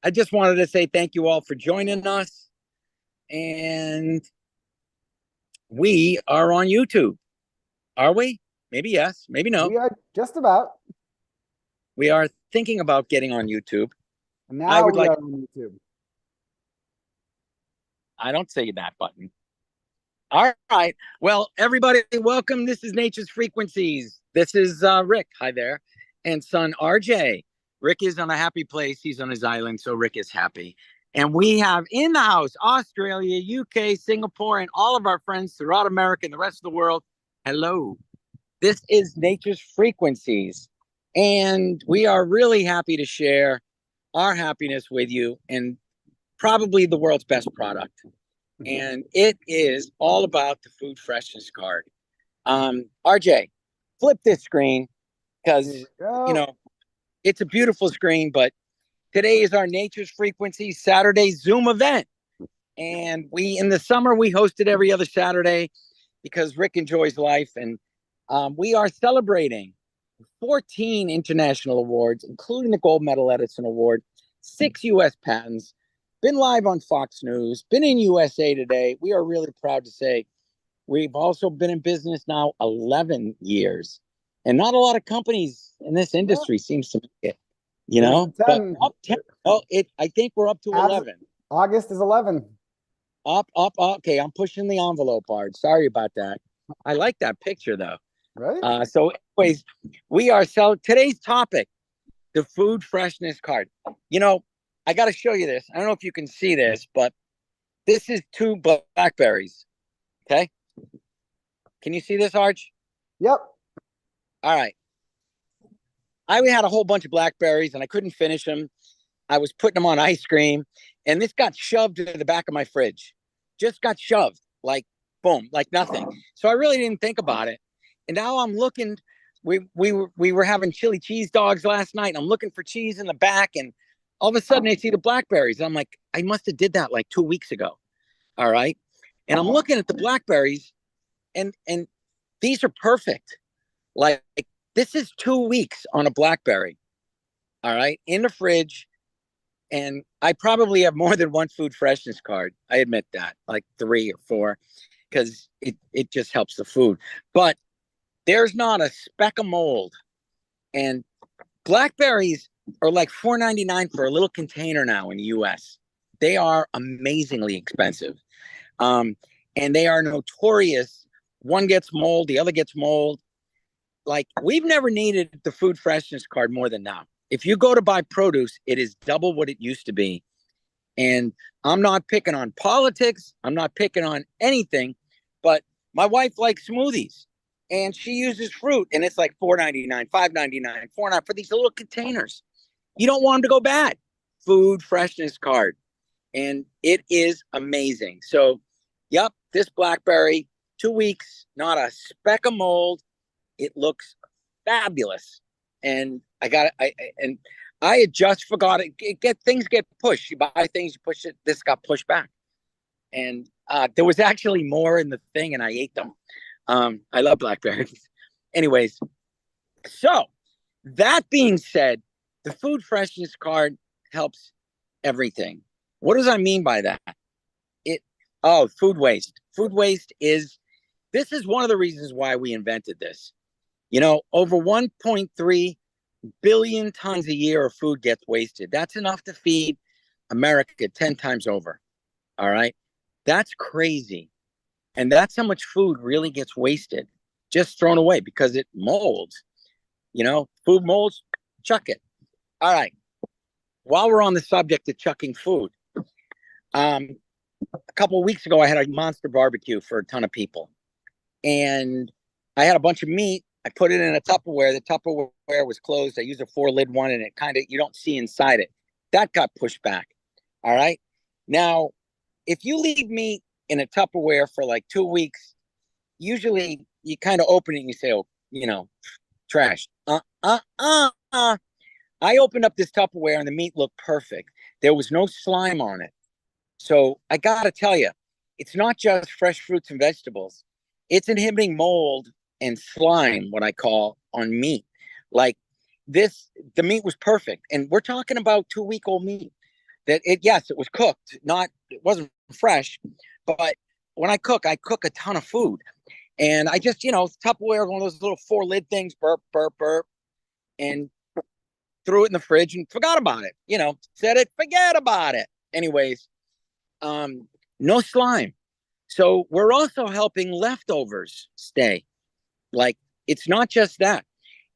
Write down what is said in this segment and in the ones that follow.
I just wanted to say thank you all for joining us. And we are on YouTube. Are we? Maybe yes, maybe no. We are just about. We are thinking about getting on YouTube. I Now would we like, are on YouTube. I don't say that button. All right. Well, everybody, welcome. This is Nature's Frequencies. This is Rick. Hi there. And son RJ. Rick is on a happy place. He's on his island, so Rick is happy. And we have in the house Australia, UK, Singapore, and all of our friends throughout America and the rest of the world. Hello. This is Nature's Frequencies. And we are really happy to share our happiness with you and probably the world's best product. And it is all about the Food Freshness Card. RJ, flip this screen because, it's a beautiful screen, but today is our Nature's Frequency Saturday Zoom event. And in the summer, we host it every other Saturday because Rick enjoys life. And we are celebrating 14 international awards, including the Gold Medal Edison Award, 6 U.S. patents, been live on Fox News, been in USA Today. We are really proud to say we've also been in business now 11 years. And not a lot of companies in this industry seems to make it, but up 10. Oh, I think we're up to 11. August is 11. Up. Okay, I'm pushing the envelope hard. Sorry about that. I like that picture, though. Right. So anyways, we are today's topic, the Food Freshness Card. I got to show you this. I don't know if you can see this, but this is 2 blackberries. Okay. Can you see this, Arch? Yep. All right. I had a whole bunch of blackberries and I couldn't finish them. I was putting them on ice cream and this got shoved to the back of my fridge. Just got shoved, like boom, like nothing. So I really didn't think about it. And now I'm looking, we were having chili cheese dogs last night and I'm looking for cheese in the back and all of a sudden I see the blackberries. I'm like, I must have did that like 2 weeks ago. All right. And I'm looking at the blackberries and these are perfect. Like this is 2 weeks on a blackberry. All right. In the fridge. And I probably have more than one Food Freshness Card. I admit that, like 3 or 4, because it just helps the food. But there's not a speck of mold. And blackberries are like $4.99 for a little container now in the US. They are amazingly expensive. And they are notorious. One gets mold, the other gets mold. Like we've never needed the Food Freshness Card more than now. If you go to buy produce, it is double what it used to be. And I'm not picking on politics. I'm not picking on anything, but my wife likes smoothies and she uses fruit and it's like $4.99, $5.99, $4.99 for these little containers. You don't want them to go bad. Food Freshness Card. And it is amazing. So, yep, this blackberry, 2 weeks, not a speck of mold. It looks fabulous. And I had just forgot it. Things get pushed. You buy things, you push it. This got pushed back. And there was actually more in the thing and I ate them. I love blackberries. Anyways, so that being said, the Food Freshness Card helps everything. What does I mean by that? Food waste. Food waste this is one of the reasons why we invented this. Over 1.3 billion tons a year of food gets wasted. That's enough to feed America 10 times over. All right. That's crazy. And that's how much food really gets wasted, just thrown away because it molds. Food molds, chuck it. All right. While we're on the subject of chucking food, a couple of weeks ago, I had a monster barbecue for a ton of people. And I had a bunch of meat. I put it in a Tupperware. The Tupperware was closed. I used a 4-lid one and you don't see inside it. That got pushed back. All right. Now, if you leave meat in a Tupperware for like 2 weeks, usually you kind of open it and you say, trash. I opened up this Tupperware and the meat looked perfect. There was no slime on it. So I got to tell you, it's not just fresh fruits and vegetables. It's inhibiting mold and slime, what I call, on meat. Like the meat was perfect. And we're talking about 2-week-old meat. that yes, it was cooked, it wasn't fresh, but when I cook a ton of food. And I just, Tupperware, one of those little 4-lid things, burp, burp, burp, and threw it in the fridge and forgot about it. Said it, forget about it. Anyways, no slime. So we're also helping leftovers stay. Like, it's not just that.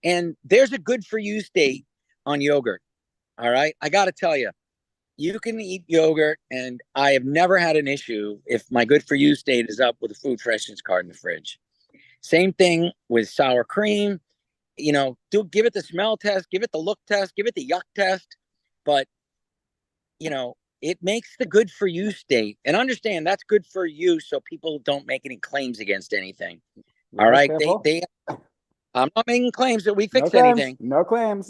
And there's a good for you state on yogurt. All right. I got to tell you, you can eat yogurt, and I have never had an issue if my good for you state is up with a food freshness card in the fridge. Same thing with sour cream. Give it the smell test, give it the look test, give it the yuck test. But, it makes the good for you state. And understand that's good for you, so people don't make any claims against anything. All right. I'm not making claims that we fix anything. No claims.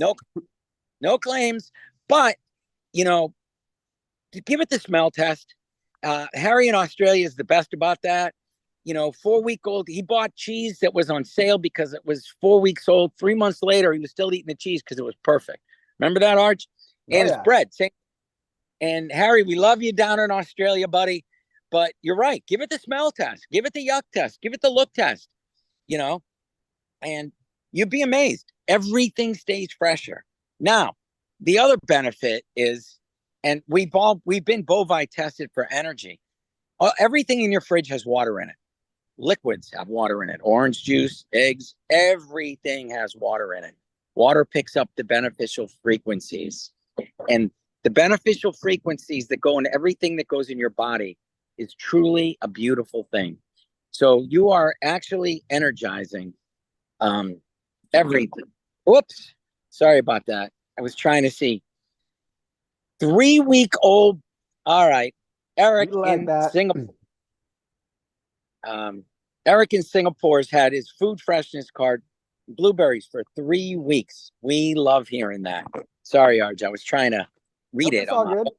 No claims. But, to give it the smell test. Harry in Australia is the best about that. 4-week-old, he bought cheese that was on sale because it was 4 weeks old. 3 months later, he was still eating the cheese because it was perfect. Remember that, Arch? And his bread. Same. And Harry, we love you down in Australia, buddy. But you're right. Give it the smell test. Give it the yuck test. Give it the look test. And you'd be amazed. Everything stays fresher. Now, the other benefit is, and we've been bovine tested for energy. Everything in your fridge has water in it. Liquids have water in it. Orange juice, eggs, everything has water in it. Water picks up the beneficial frequencies. And the beneficial frequencies that go in everything that goes in your body is truly a beautiful thing. So you are actually energizing everything. Whoops. Sorry about that. I was trying to see. 3-week-old. All right. Eric in Singapore. Eric in Singapore has had his food freshness card, blueberries, for 3 weeks. We love hearing that. Sorry, Arj. I was trying to read it. It's all good.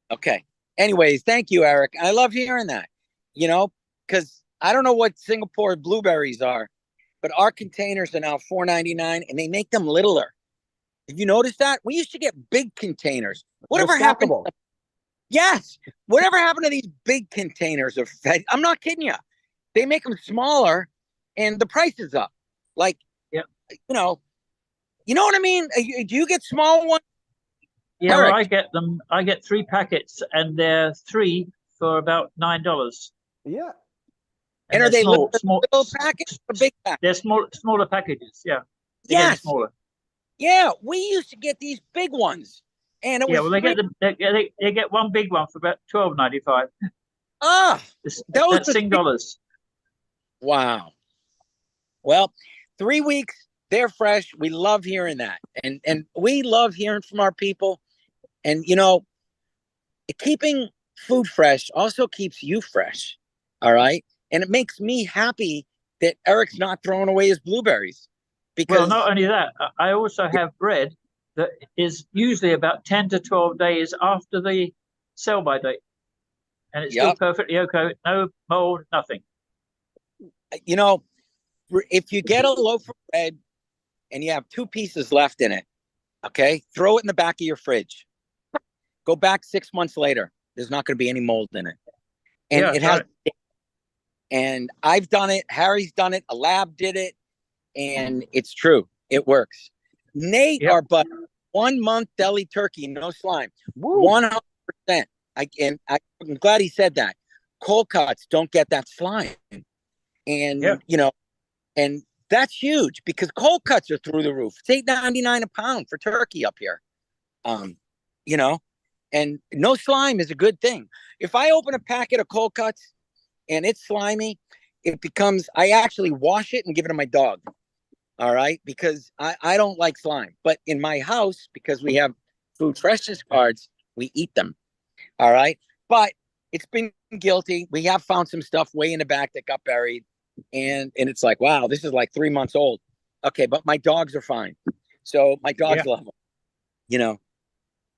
Okay. Anyways, thank you, Eric. I love hearing that, because I don't know what Singapore blueberries are, but our containers are now $4.99, and they make them littler. Have you noticed that? We used to get big containers. Whatever happened? Yes. Whatever happened to these big containers of fed? I'm not kidding you. They make them smaller, and the price is up. Like, yeah. You know what I mean? Do you get small ones? Yeah, well, I get them. I get 3 packets, and they're 3 for about $9. Yeah. And are they small packets or big packets? They're smaller packages. Yeah. Yes. Smaller. Yeah, we used to get these big ones, and it was. Yeah, well, they get one big one for about $12.95. That's $6. Wow. Well, 3 weeks, they're fresh. We love hearing that, and we love hearing from our people. And keeping food fresh also keeps you fresh. All right, and it makes me happy that Eric's not throwing away his blueberries. Because, well, not only that, I also have bread that is usually about 10 to 12 days after the sell-by date. And it's still perfectly okay. No mold, nothing. If you get a loaf of bread and you have 2 pieces left in it, okay, throw it in the back of your fridge. Go back 6 months later. There's not going to be any mold in it. And it has. Right. And I've done it. Harry's done it. A lab did it. And it's true. It works. Nate, our buddy, 1 month deli turkey, no slime. 100%. I'm glad he said that. Cold cuts don't get that slime. And, and that's huge because cold cuts are through the roof. It's $8.99 a pound for turkey up here. And no slime is a good thing. If I open a packet of cold cuts and it's slimy, I actually wash it and give it to my dog. All right. Because I don't like slime, but in my house, because we have food freshness cards, we eat them. All right. But it's been guilty. We have found some stuff way in the back that got buried. And it's like, wow, this is like 3 months old. Okay. But my dogs are fine. So my dogs love them,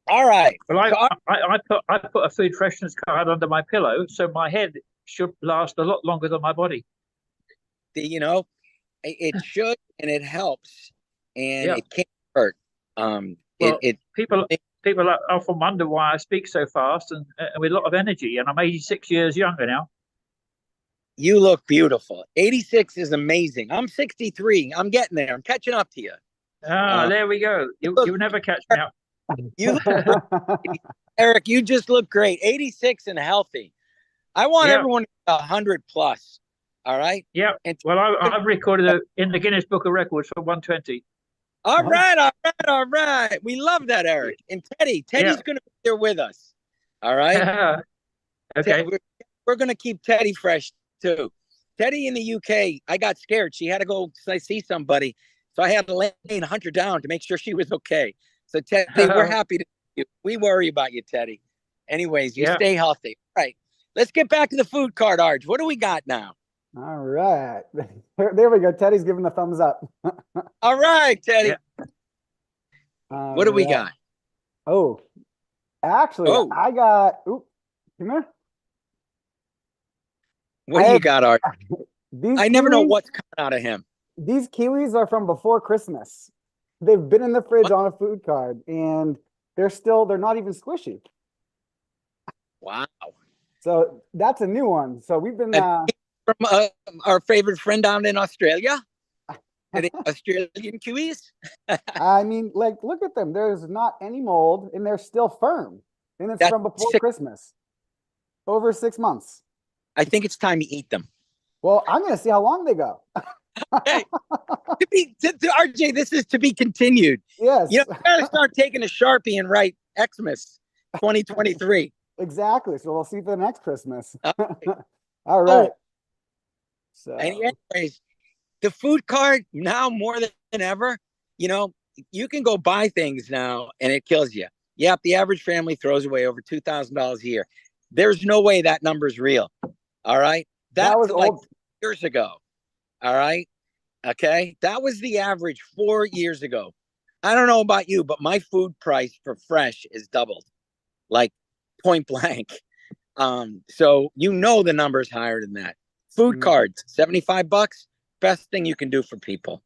All right. Well, I put a food freshness card under my pillow, so my head should last a lot longer than my body. It should, and it helps, and it can't hurt. people often wonder why I speak so fast and with a lot of energy. And I'm 86 years younger now. You look beautiful. 86 is amazing. I'm 63. I'm getting there. I'm catching up to you. There we go. You'll never catch me up. You look great. Eric, you just look great. 86 and healthy. I want everyone 100 plus. All right. Yeah. Well, I've recorded in the Guinness Book of Records for 120. All right. We love that, Eric. And Teddy's going to be there with us. All right. Okay. We're going to keep Teddy fresh too. Teddy in the UK, I got scared. She had to go see somebody. So I had to lay and hunt her down to make sure she was okay. So Teddy, we're happy to see you. We worry about you, Teddy. Anyways, you stay healthy. All right. Let's get back to the food card, Arj. What do we got now? All right. There we go. Teddy's giving the thumbs up. All right, Teddy. What do we got? Oh, actually, I got, come here. What do you got, Arj? I never know what's coming out of him. These kiwis are from before Christmas. They've been in the fridge on a food card, and they're not even squishy. Wow. So that's a new one. So we've been from our favorite friend down in Australia. Are they Australian kiwis? I mean, like, look at them. There's not any mold, and they're still firm. And it's from before Christmas. Over 6 months. I think it's time to eat them. Well, I'm going to see how long they go. Hey, RJ, this is to be continued. Yes. You gotta start taking a Sharpie and write Xmas 2023. Exactly. So we'll see for the next Christmas. All right. So anyways, the food card now more than ever, you can go buy things now and it kills you. Yep, the average family throws away over $2,000 a year. There's no way that number's real. All right. That was like 4 years ago. All right. Okay. That was the average 4 years ago. I don't know about you, but my food price for fresh is doubled, like point blank. So the number's higher than that. Food cards, $75, best thing you can do for people.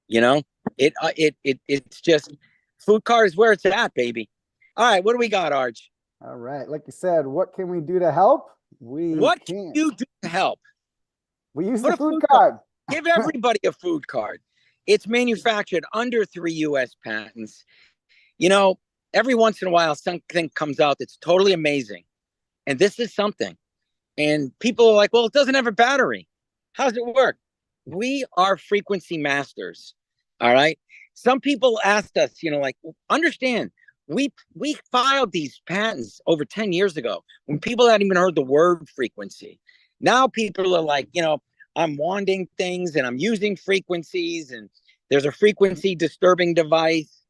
It's just food card is where it's at, baby. All right. What do we got, Arj? All right. Like you said, what can we do to help? What can you do to help? We use the food card. Give everybody a food card. It's manufactured under 3 U.S. patents. Every once in a while, something comes out that's totally amazing. And this is something. And people are like, well, it doesn't have a battery. How does it work? We are frequency masters. All right. Some people asked us, understand, we filed these patents over 10 years ago when people hadn't even heard the word frequency. Now people are like, I'm wanding things and I'm using frequencies and there's a frequency disturbing device.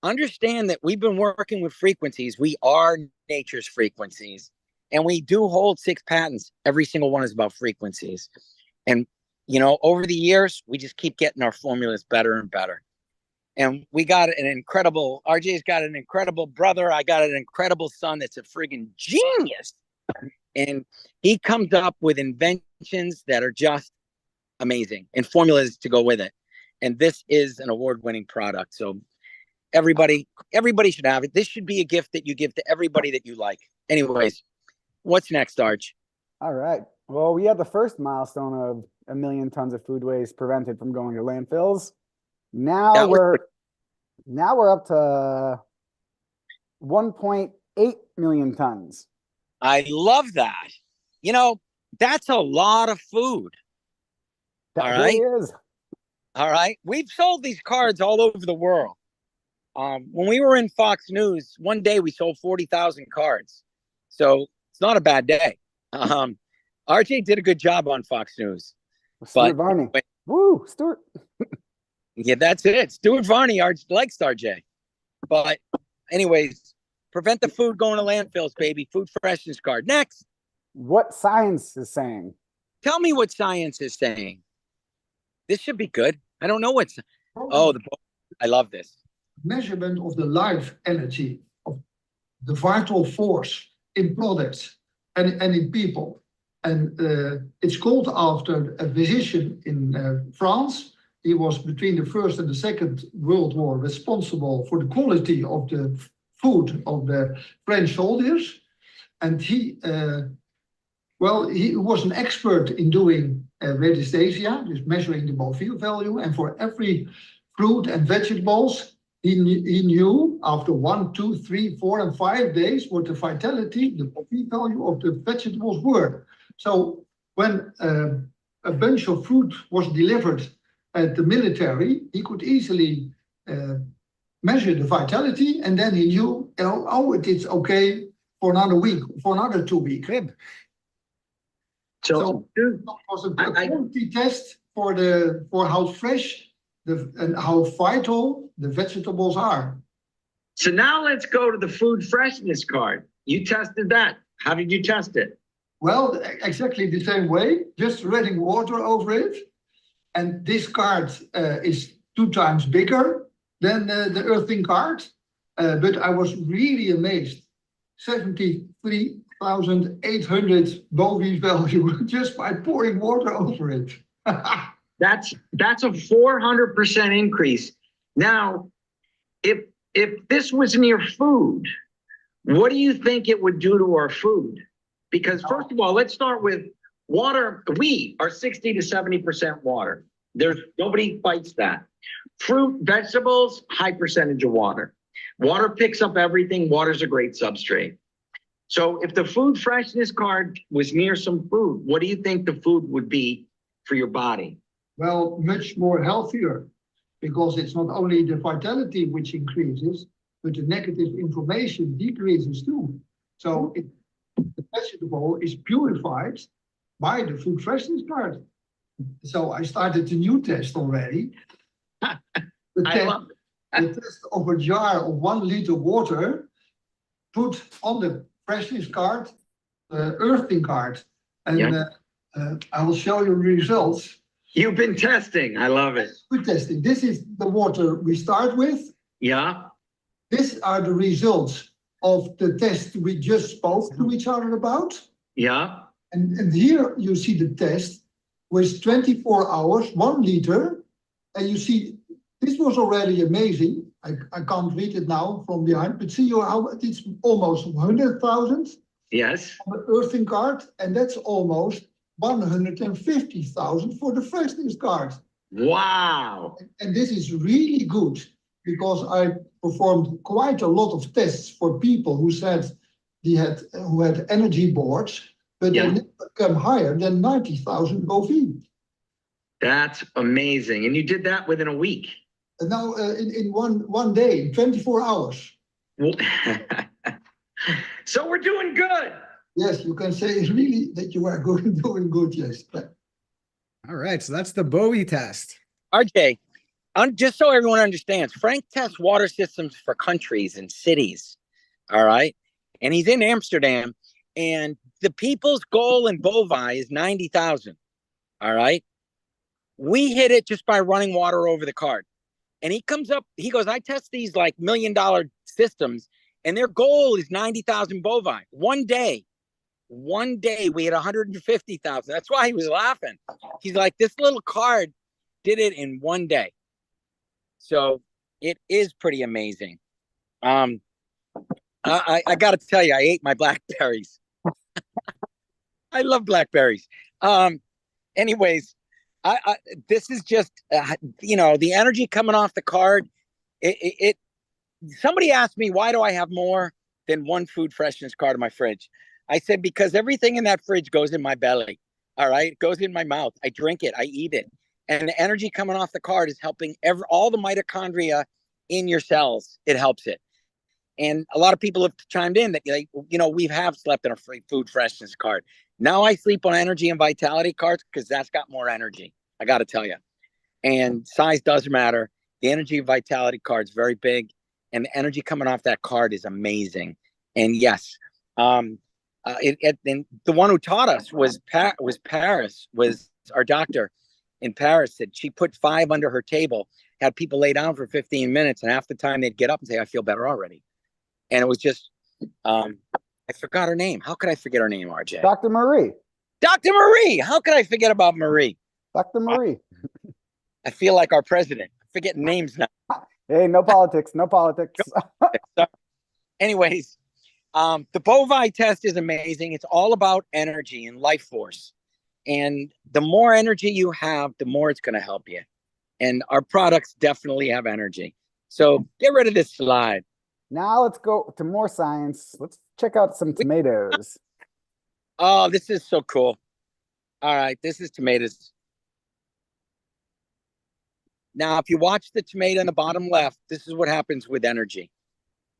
Understand that we've been working with frequencies. We are nature's frequencies. And we do hold 6 patents. Every single one is about frequencies. And, over the years, we just keep getting our formulas better and better. And we got RJ's got an incredible brother. I got an incredible son that's a friggin' genius. And he comes up with inventions that are just amazing and formulas to go with it. And this is an award-winning product. So everybody should have it. This should be a gift that you give to everybody that you like. Anyways, what's next, Arj? All right. Well, we had the first milestone of 1 million tons of food waste prevented from going to landfills. Now we're up to 1.8 million tons. I love that. That's a lot of food. That really is. All right. We've sold these cards all over the world. When we were in Fox News, one day we sold 40,000 cards. So it's not a bad day. RJ did a good job on Fox News. Stuart Varney. Woo, Stuart. Yeah, that's it. Stuart Varney likes RJ. But anyways, prevent the food going to landfills, baby. Food Freshness Card. Next. What science is saying. Tell me what science is saying. This should be good. I don't know what's... Oh, the book. I love this. Measurement of the life energy, of the vital force in products and in people. And it's called after a physician in France. He was between the First and the Second World War responsible for the quality of the food of the French soldiers. And he was an expert in doing radiesthesia, just measuring the Beauville value. And for every fruit and vegetables, he knew after 1, 2, 3, 4, and 5 days what the vitality, the Beauville value of the vegetables were. So when a bunch of fruit was delivered at the military, he could easily measure the vitality, and then he knew, it is okay for another week, for another 2 weeks. So it was a quality test for how fresh and how vital the vegetables are. So now let's go to the food freshness card. You tested that. How did you test it? Well, exactly the same way, just running water over it. And this card is 2 times bigger than the earthing card. But I was really amazed. 73,800 Beauville value just by pouring water over it. That's a 400% increase. Now, if this was near food, what do you think it would do to our food? Because first of all, let's start with water. We are 60 to 70% water. There's nobody fights that. Fruit, vegetables, high percentage of water. Water picks up everything. Water's a great substrate. So if the food freshness card was near some food, what do you think the food would be for your body? Well, much more healthier, because it's not only the vitality which increases, but the negative information decreases too. So the vegetable is purified by the food freshness card. So I started the new test already. The test of a jar of 1 liter water, put on the freshness card, the earthing card, and I will show you results. You've been testing. I love it. Good testing. This is the water we start with. Yeah. These are the results of the test we just spoke to each other about. Yeah. And here you see the test with 24 hours, 1 liter. And you see, this was already amazing. I can't read it now from behind, but see how it's almost 100,000. Yes. On the earthing card, and that's almost 150,000 for the freshness card. Wow. And this is really good, because I performed quite a lot of tests for people who said who had energy boards, but they never come higher than 90,000 Beauville. That's amazing. And you did that within a week. And now in one day, 24 hours. So we're doing good. Yes, you can say really that you are doing good, yes. All right, so that's the Bowie test. RJ, just so everyone understands, Frank tests water systems for countries and cities, all right? And he's in Amsterdam, and the people's goal in Bovi is 90,000, all right? We hit it just by running water over the card. And he comes up, he goes, I test these like $1 million systems, and their goal is 90,000 Bovi. One day we had 150,000. That's why he was laughing. He's like, this little card did it in one day. So it is pretty amazing. I got to tell you, I ate my blackberries. I love blackberries. Anyways, this is just, the energy coming off the card. Somebody asked me, why do I have more than one food freshness card in my fridge? I said, because everything in that fridge goes in my belly. All right. It goes in my mouth. I drink it. I eat it. And the energy coming off the card is helping all the mitochondria in your cells. It helps it. And a lot of people have chimed in that, we have slept on a free food freshness card. Now I sleep on energy and vitality cards because that's got more energy. I got to tell you. And size does matter. The energy and vitality card is very big. And the energy coming off that card is amazing. And yes, and the one who taught us was Paris, was our doctor in Paris. Said she put 5 under her table, had people lay down for 15 minutes, and half the time they'd get up and say, I feel better already. And it was just, I forgot her name. How could I forget her name, RJ? Dr. Marie. Dr. Marie. How could I forget about Marie? Dr. Marie. I feel like our president. I'm forgetting names now. Hey, no politics, no politics. anyways, the bovine test is amazing. It's all about energy and life force. And the more energy you have, the more it's going to help you. And our products definitely have energy. So get rid of this slide. Now let's go to more science. Let's check out some tomatoes. Oh, this is so cool. All right, this is tomatoes. Now, if you watch the tomato in the bottom left, this is what happens with energy.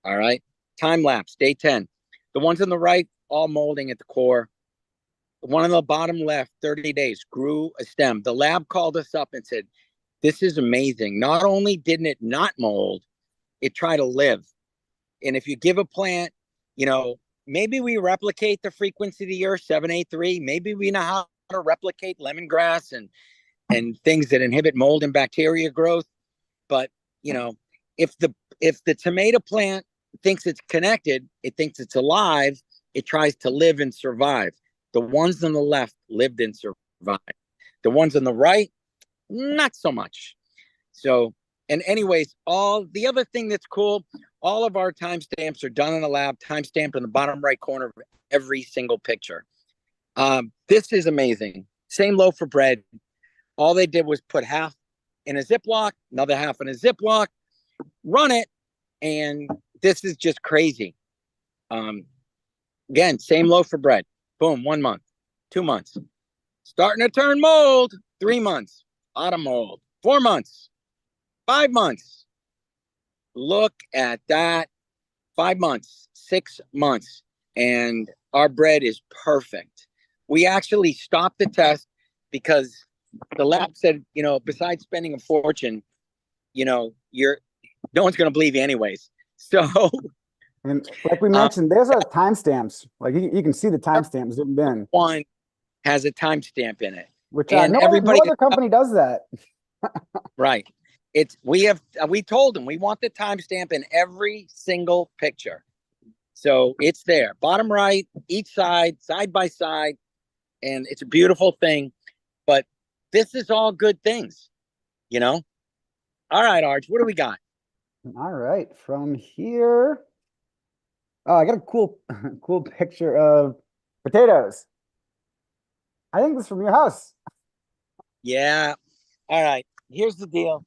All right, time lapse, day 10. The ones on the right, all molding at the core. The one on the bottom left, 30 days, grew a stem. The lab called us up and said, this is amazing. Not only didn't it not mold, it tried to live. And if you give a plant, you know, maybe we replicate the frequency of the earth, 783. Maybe we know how to replicate lemongrass and things that inhibit mold and bacteria growth. But, you know, if the tomato plant thinks it's connected, it thinks it's alive, it tries to live and survive. The ones on the left lived and survived. The ones on the right, not so much. So, and anyways, all the other thing that's cool, all of our timestamps are done in the lab, timestamped in the bottom right corner of every single picture. This is amazing. Same loaf of bread. All they did was put half in a Ziploc, another half in a Ziploc, run it, and this is just crazy. Again, same loaf of bread. Boom, 1 month, 2 months. Starting to turn mold, 3 months. Autumn mold, 4 months, 5 months. Look at that. 5 months, 6 months. And our bread is perfect. We actually stopped the test because the lab said, you know, besides spending a fortune, you know, no one's going to believe you anyways. So, and like we mentioned, there's our timestamps. Like you can see the timestamps zoomed in. One has a timestamp in it, which and no other company does that. Right. We told them we want the timestamp in every single picture. So it's there, bottom right, each side by side, and it's a beautiful thing. But this is all good things, you know? All right, Arj, what do we got? All right, from here. Oh, I got a cool picture of potatoes. I think this is from your house. Yeah. All right. Here's the deal.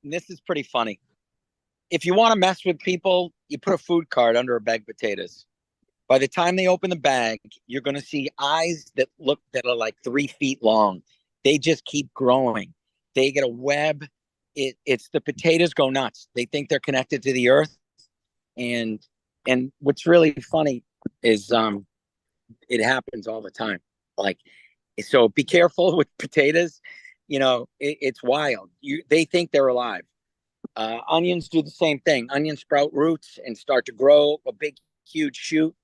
And this is pretty funny. If you want to mess with people, you put a food card under a bag of potatoes. By the time they open the bag, you're going to see eyes that are like 3 feet long. They just keep growing. They get a web. It's the potatoes go nuts. They think they're connected to the earth. And what's really funny is it happens all the time. Like, so be careful with potatoes. You know, it's wild. They think they're alive. Onions do the same thing. Onions sprout roots and start to grow a big, huge shoot.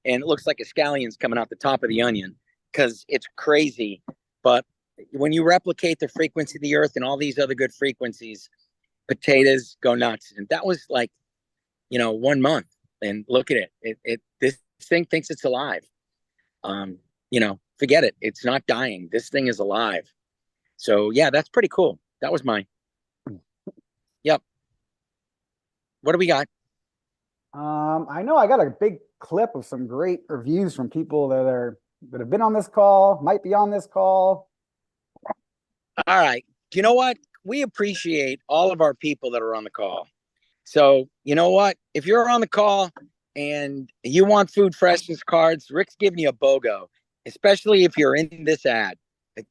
And it looks like a scallion's coming out the top of the onion because it's crazy. But when you replicate the frequency of the earth and all these other good frequencies, potatoes go nuts. And that was like, you know, 1 month. And look at it. This thing thinks it's alive. You know, forget it. It's not dying. This thing is alive. So yeah, that's pretty cool. That was mine. Yep. What do we got? I know I got a big clip of some great reviews from people that have been on this call, might be on this call. All right. You know what? We appreciate all of our people that are on the call. So you know what? If you're on the call and you want food freshness cards, Rick's giving you a BOGO, especially if you're in this ad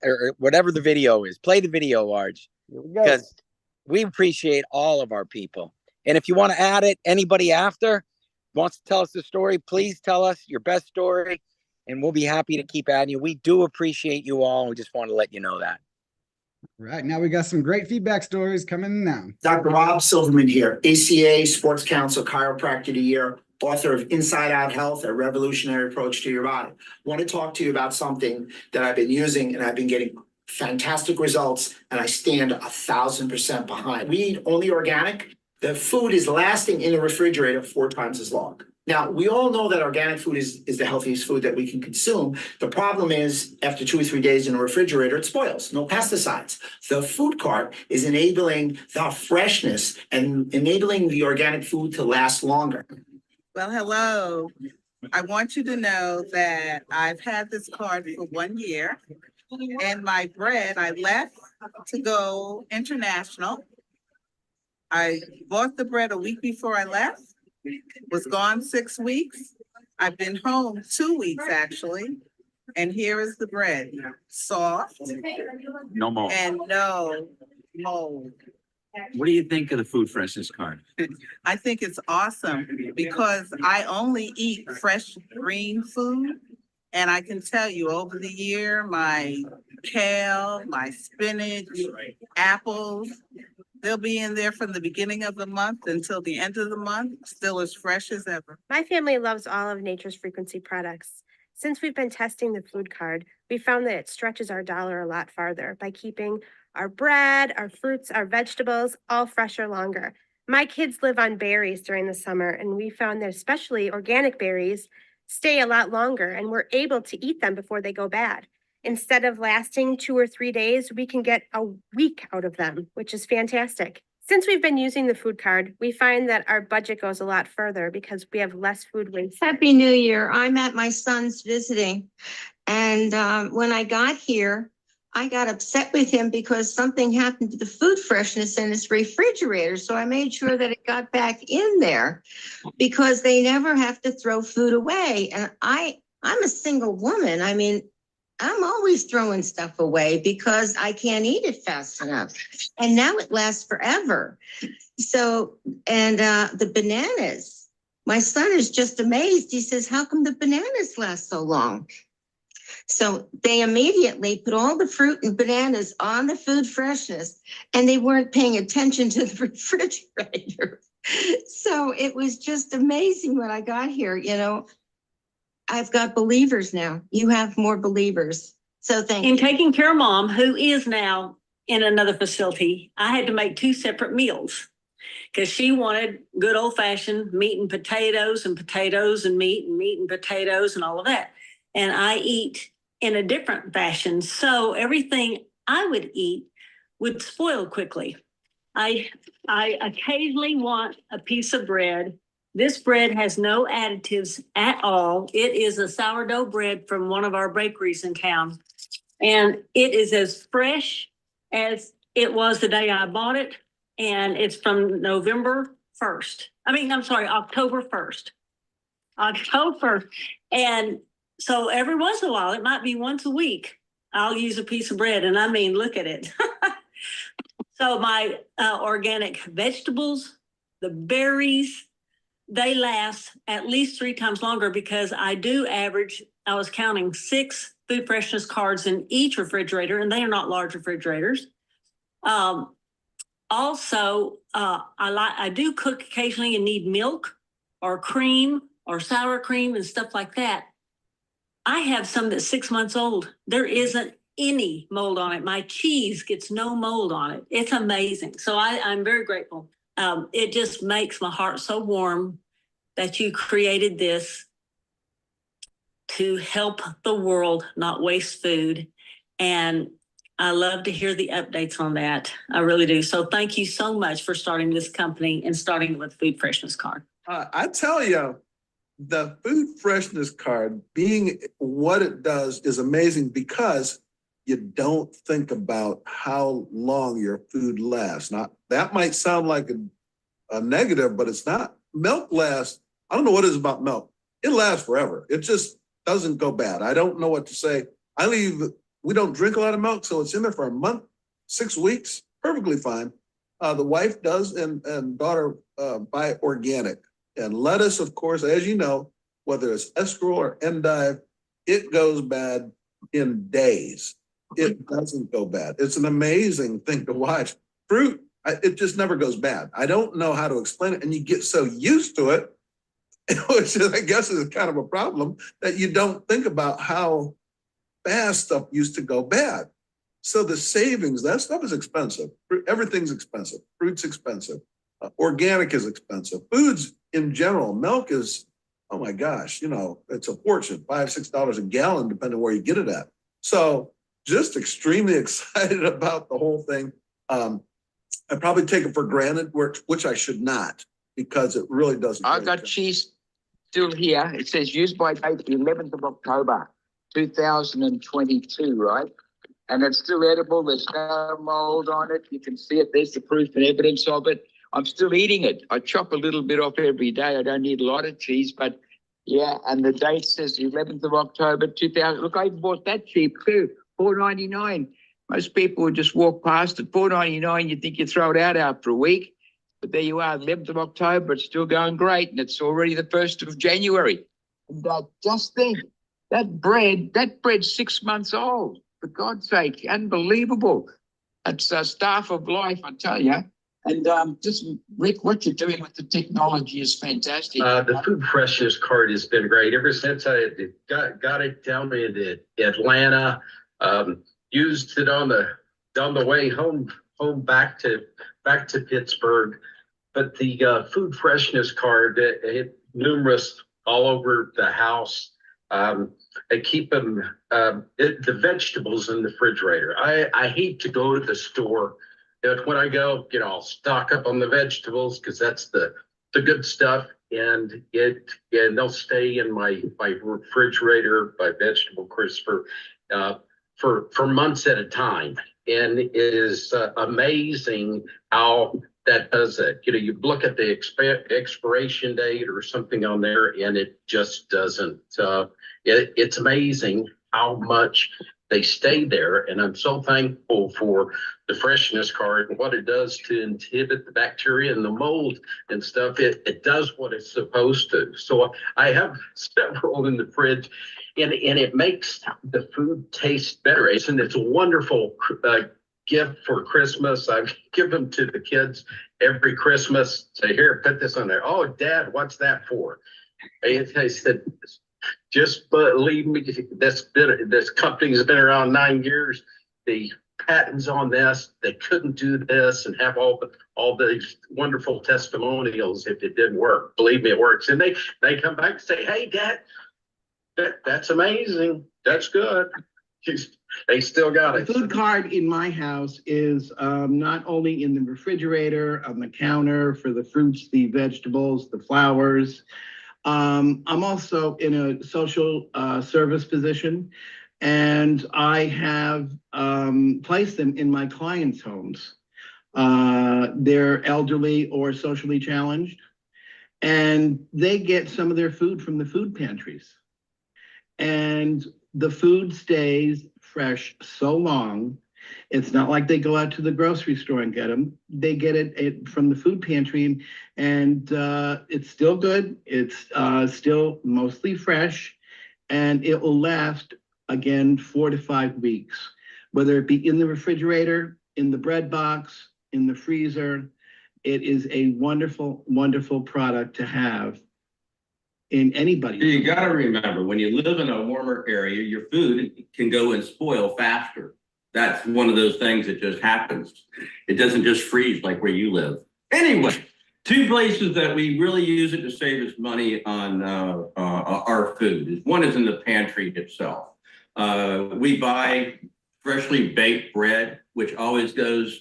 or whatever the video is. Play the video, Arj, because we appreciate all of our people. And if you want to add it, anybody after wants to tell us the story, please tell us your best story, and we'll be happy to keep adding you. We do appreciate you all. We just want to let you know that. Right, now we got some great feedback stories coming now. Dr. Rob Silverman here, ACA Sports Council Chiropractor of the Year, author of Inside Out Health, A Revolutionary Approach to Your Body. I want to talk to you about something that I've been using and I've been getting fantastic results, and I stand 1,000% behind. We eat only organic. The food is lasting in the refrigerator 4 times as long. Now, we all know that organic food is the healthiest food that we can consume. The problem is, after 2 or 3 days in the refrigerator, it spoils. No pesticides. The food cart is enabling the freshness and enabling the organic food to last longer. Well, hello. I want you to know that I've had this card for 1 year, and my bread, I left to go international. I bought the bread a week before I left, was gone 6 weeks. I've been home 2 weeks actually, and here is the bread, soft No mold. and no mold. What do you think of the food freshness card? I think it's awesome because I only eat fresh green food. And I can tell you over the year, my kale, my spinach, apples, they'll be in there from the beginning of the month until the end of the month, still as fresh as ever. My family loves all of Nature's Frequency products. Since we've been testing the food card, we found that it stretches our dollar a lot farther by keeping our bread, our fruits, our vegetables all fresher longer. My kids live on berries during the summer, and we found that especially organic berries stay a lot longer, and we're able to eat them before they go bad. Instead of lasting 2 or 3 days, we can get a week out of them, which is fantastic. Since we've been using the food card, we find that our budget goes a lot further because we have less food waste. Happy New Year. I'm at my son's visiting. And when I got here, I got upset with him because something happened to the food freshness in his refrigerator. So I made sure that it got back in there because they never have to throw food away. And I'm a single woman. I mean, I'm always throwing stuff away because I can't eat it fast enough. And now it lasts forever. So, and the bananas, my son is just amazed. He says, how come the bananas last so long? So they immediately put all the fruit and bananas on the food freshness, and they weren't paying attention to the refrigerator. So it was just amazing when I got here, you know. I've got believers now. You have more believers. So thank you. In taking care of Mom, who is now in another facility, I had to make 2 separate meals because she wanted good old fashioned meat and potatoes and meat and potatoes and all of that. And I eat in a different fashion. So everything I would eat would spoil quickly. I occasionally want a piece of bread. This bread has no additives at all. It is a sourdough bread from one of our bakeries in town. And it is as fresh as it was the day I bought it. And it's from October 1st. October 1st. And so every once in a while, it might be once a week, I'll use a piece of bread. And I mean, look at it. So my organic vegetables, the berries, they last at least 3 times longer because I do average, I was counting 6 food freshness cards in each refrigerator, and they are not large refrigerators. Also, I do cook occasionally and need milk or cream or sour cream and stuff like that. I have some that's 6 months old. There isn't any mold on it. My cheese gets no mold on it. It's amazing. So I'm very grateful. It just makes my heart so warm that you created this to help the world not waste food. And I love to hear the updates on that. I really do. So thank you so much for starting this company and starting with Food Freshness Card. I tell you, the Food Freshness Card, being what it does, is amazing because you don't think about how long your food lasts. Now, that might sound like a negative, but it's not. Milk lasts, I don't know what it is about milk. It lasts forever. It just doesn't go bad. I don't know what to say. We don't drink a lot of milk, so it's in there for a month, 6 weeks, perfectly fine. The wife does, and daughter buy organic. And lettuce, of course, as you know, whether it's escarole or endive, it goes bad in days. It doesn't go bad. It's an amazing thing to watch. Fruit, it just never goes bad. I don't know how to explain it. And you get so used to it, which I guess is kind of a problem, that you don't think about how fast stuff used to go bad. So the savings, that stuff is expensive. Everything's expensive. Fruit's expensive. Organic is expensive. Foods in general, milk is, oh my gosh, it's a fortune, $5, $6 a gallon, depending on where you get it at. So just extremely excited about the whole thing. I probably take it for granted, which I should not, because it really doesn't. I got cheese. still here. It says used by date the 11th of October, 2022, right? And it's still edible. There's no mold on it. You can see it. There's the proof and evidence of it. I'm still eating it. I chop a little bit off every day. I don't need a lot of cheese, but yeah. And the date says 11th of October, 2000. Look, I bought that cheap too, $4.99. Most people would just walk past it. $4.99, you think you throw it out after a week. But there you are, 11th of October. It's still going great. And it's already the 1st of January. And just think, that bread's 6 months old. For God's sake, unbelievable. It's a staff of life, I tell you. And just, Rick, what you're doing with the technology is fantastic. The food freshness card has been great. Ever since I got it down in Atlanta, used it on the way home back to Pittsburgh. But the food freshness card, it numerous all over the house. I keep them, the vegetables in the refrigerator. I hate to go to the store. When I go, I'll stock up on the vegetables because that's the good stuff. And they'll stay in my refrigerator, my vegetable crisper, for months at a time. And it is amazing how that does it. You look at the expiration date or something on there, and it just doesn't. It's amazing how much they stay there. And I'm so thankful for the freshness card and what it does to inhibit the bacteria and the mold and stuff. It does what it's supposed to. So I have several in the fridge, and it makes the food taste better. It's a wonderful gift for Christmas. I give them to the kids every Christmas. Say, here, put this on there. Oh, Dad, what's that for? I said, just believe me, this company's been around 9 years. The patents on this, they couldn't do this and have all these wonderful testimonials if it didn't work. Believe me, it works. And they come back and say, hey, Dad, that's amazing. That's good. They still got it. The food card in my house is not only in the refrigerator, on the counter for the fruits, the vegetables, the flowers. I'm also in a social service position, and I have placed them in my clients' homes. They're elderly or socially challenged, and they get some of their food from the food pantries. And the food stays fresh so long. It's not like they go out to the grocery store and get them. They get it from the food pantry, and it's still good. It's still mostly fresh, and it will last, again, 4 to 5 weeks, whether it be in the refrigerator, in the bread box, in the freezer. It is a wonderful, wonderful product to have in anybody. You got to remember, when you live in a warmer area, your food can go and spoil faster. That's one of those things that just happens. It doesn't just freeze like where you live. Anyway, 2 places that we really use it to save us money on our food. One is in the pantry itself. We buy freshly baked bread, which always goes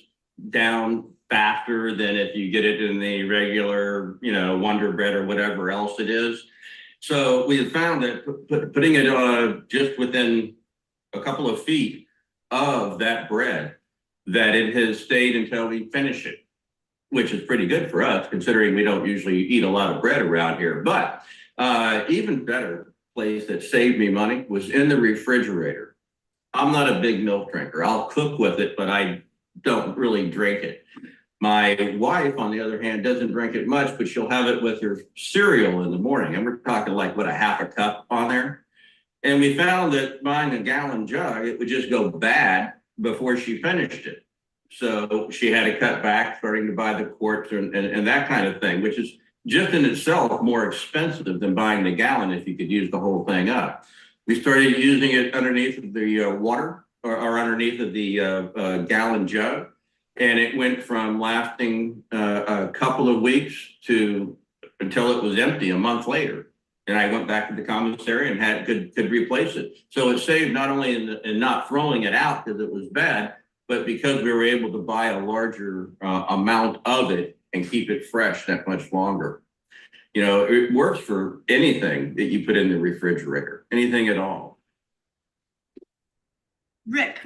down faster than if you get it in the regular, Wonder Bread or whatever else it is. So we have found that putting it just within a couple of feet of that bread, that it has stayed until we finish it, which is pretty good for us, considering we don't usually eat a lot of bread around here. But even better place that saved me money was in the refrigerator. I'm not a big milk drinker. I'll cook with it, but I don't really drink it. My wife, on the other hand, doesn't drink it much, but she'll have it with her cereal in the morning. And we're talking like, what, a half a cup on there? And we found that buying a gallon jug, it would just go bad before she finished it. So she had to cut back, starting to buy the quarts and that kind of thing, which is just in itself more expensive than buying the gallon if you could use the whole thing up. We started using it underneath of the water or underneath of the gallon jug. And it went from lasting a couple of weeks to until it was empty a month later. And I went back to the commissary and could replace it. So it saved not only in not throwing it out because it was bad, but because we were able to buy a larger amount of it and keep it fresh that much longer. You know, it works for anything that you put in the refrigerator, anything at all. Rick,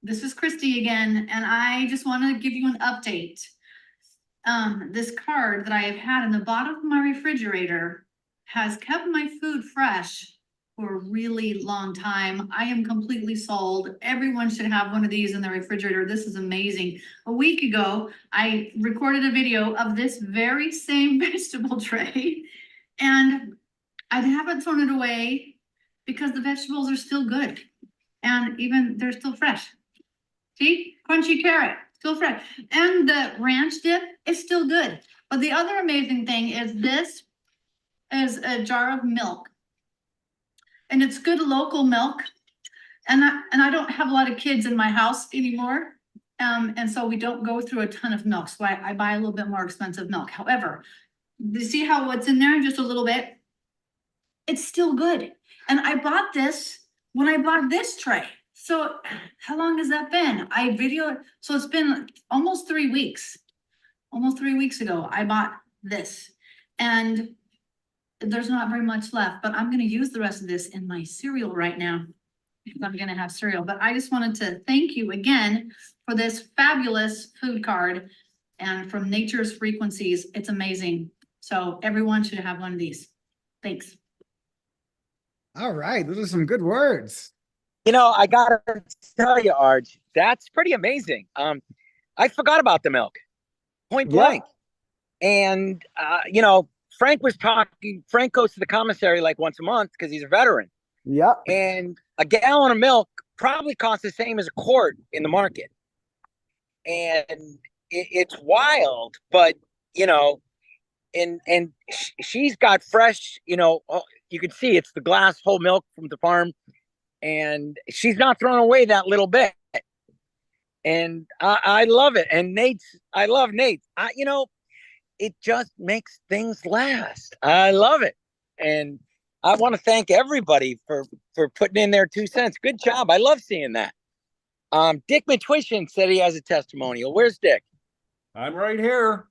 this is Christy again, and I just want to give you an update. This card that I have had in the bottom of my refrigerator has kept my food fresh for a really long time. I am completely sold. Everyone should have one of these in the refrigerator. This is amazing. A week ago, I recorded a video of this very same vegetable tray, and I haven't thrown it away because the vegetables are still good. And even they're still fresh. See, crunchy carrot, still fresh. And the ranch dip is still good. But the other amazing thing is this is a jar of milk. And it's good local milk. And I don't have a lot of kids in my house anymore. And so we don't go through a ton of milk. So I buy a little bit more expensive milk. However, you see how what's in there just a little bit? It's still good. And I bought this when I bought this tray. So how long has that been? So it's been almost 3 weeks. Almost 3 weeks ago, I bought this. And there's not very much left, but I'm going to use the rest of this in my cereal right now because I'm going to have cereal. But I just wanted to thank you again for this fabulous food card and from Nature's Frequencies. It's amazing. So everyone should have one of these. Thanks. All right. Those are some good words. You know, I got to tell you, Arj, that's pretty amazing. I forgot about the milk, point blank. And, you know, Frank was talking, Frank goes to the commissary like once a month because he's a veteran. Yeah. And a gallon of milk probably costs the same as a quart in the market. And it's wild, but, you know, and she's got fresh, you know, you can see it's the glass whole milk from the farm. And she's not throwing away that little bit. And I love it. And I love Nate. You know, it just makes things last. I love it. And I want to thank everybody for putting in their 2 cents. Good job. I love seeing that. Dick Matwishin said he has a testimonial. Where's Dick? I'm right here.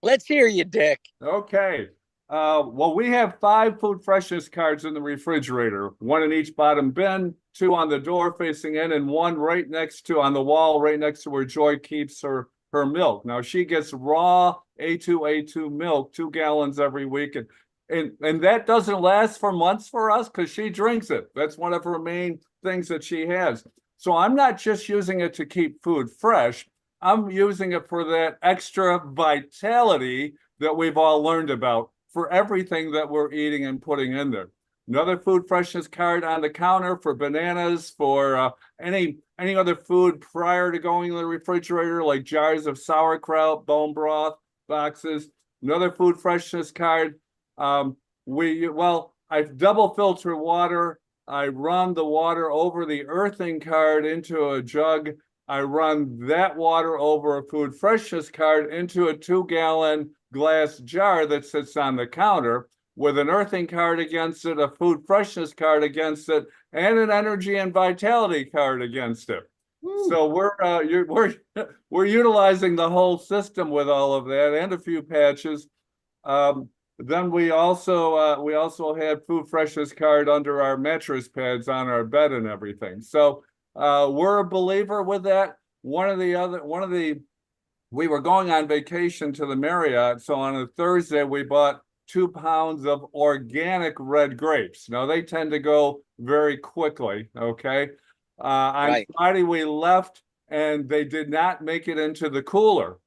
Let's hear you, Dick. Okay. Well, we have 5 food freshness cards in the refrigerator, 1 in each bottom bin, 2 on the door facing in, and 1 right next to on the wall, right next to where Joy keeps her milk. Now she gets raw A2 milk, 2 gallons every week. And that doesn't last for months for us because she drinks it. That's one of her main things that she has. So I'm not just using it to keep food fresh. I'm using it for that extra vitality that we've all learned about for everything that we're eating and putting in there. Another food freshness card on the counter for bananas, for any other food prior to going in the refrigerator, like jars of sauerkraut, bone broth, boxes. Another food freshness card. I double filter water. I run the water over the earthing card into a jug. I run that water over a food freshness card into a 2-gallon glass jar that sits on the counter with an earthing card against it, a food freshness card against it, and an energy and vitality card against it. Woo. So we're utilizing the whole system with all of that and a few patches. Then we also had food freshness card under our mattress pads on our bed and everything. So we're a believer with that. We were going on vacation to the Marriott. So on a Thursday, we bought 2 pounds of organic red grapes. Now they tend to go very quickly. Okay. On Friday, we left and they did not make it into the cooler.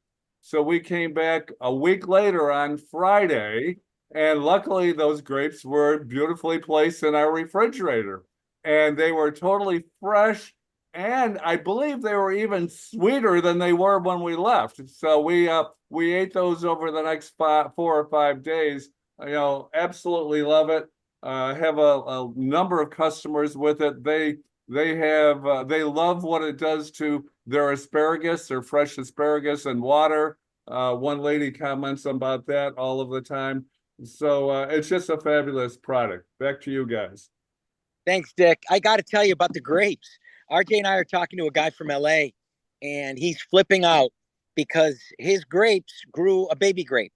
So we came back a week later on Friday, and luckily those grapes were beautifully placed in our refrigerator. And they were totally fresh. And I believe they were even sweeter than they were when we left. So we ate those over the next 4 or 5 days. You know, absolutely love it. Have a number of customers with it. They love what it does to their asparagus, their fresh asparagus and water. One lady comments about that all of the time. So it's just a fabulous product. Back to you guys. Thanks, Dick. I got to tell you about the grapes. RJ and I are talking to a guy from LA, and he's flipping out because his grapes grew a baby grape.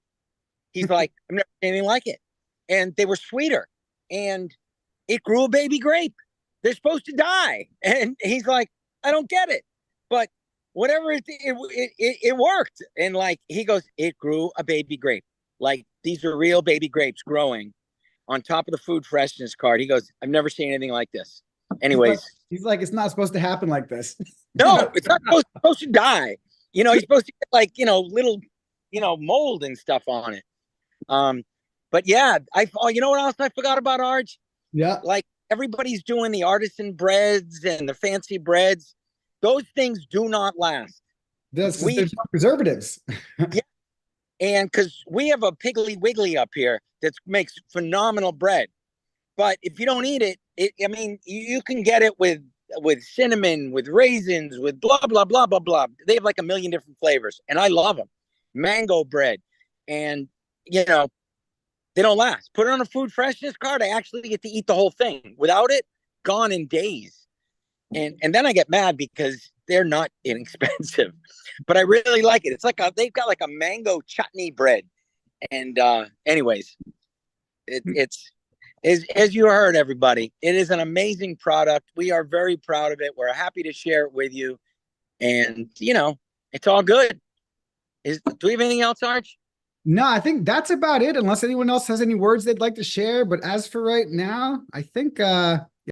He's like, I've never seen anything like it. And they were sweeter. And it grew a baby grape. They're supposed to die. And he's like, I don't get it. But whatever it worked. And like, he goes, it grew a baby grape. Like, these are real baby grapes growing on top of the food freshness card. He goes, I've never seen anything like this. Anyways. He's like, it's not supposed to happen like this. No, it's not supposed to die. You know, he's supposed to get like, you know, little, you know, mold and stuff on it. But yeah, you know what else I forgot about, Arj? Yeah. Like, everybody's doing the artisan breads and the fancy breads. Those things do not last. There's preservatives. Yeah. And because we have a Piggly Wiggly up here that makes phenomenal bread. But if you don't eat it, I mean, you can get it with cinnamon, with raisins, with blah, blah, blah, blah, blah. They have like a million different flavors. And I love them. Mango bread. And, you know, they don't last. Put it on a food freshness card. I actually get to eat the whole thing. Without it, gone in days. And then I get mad because they're not inexpensive. But I really like it. It's like they've got like a mango chutney bread. And anyways, it's as you heard, everybody, it is an amazing product. We are very proud of it. We're happy to share it with you. And, you know, it's all good. Do we have anything else, Arch? No, I think that's about it, unless anyone else has any words they'd like to share. But as for right now, I think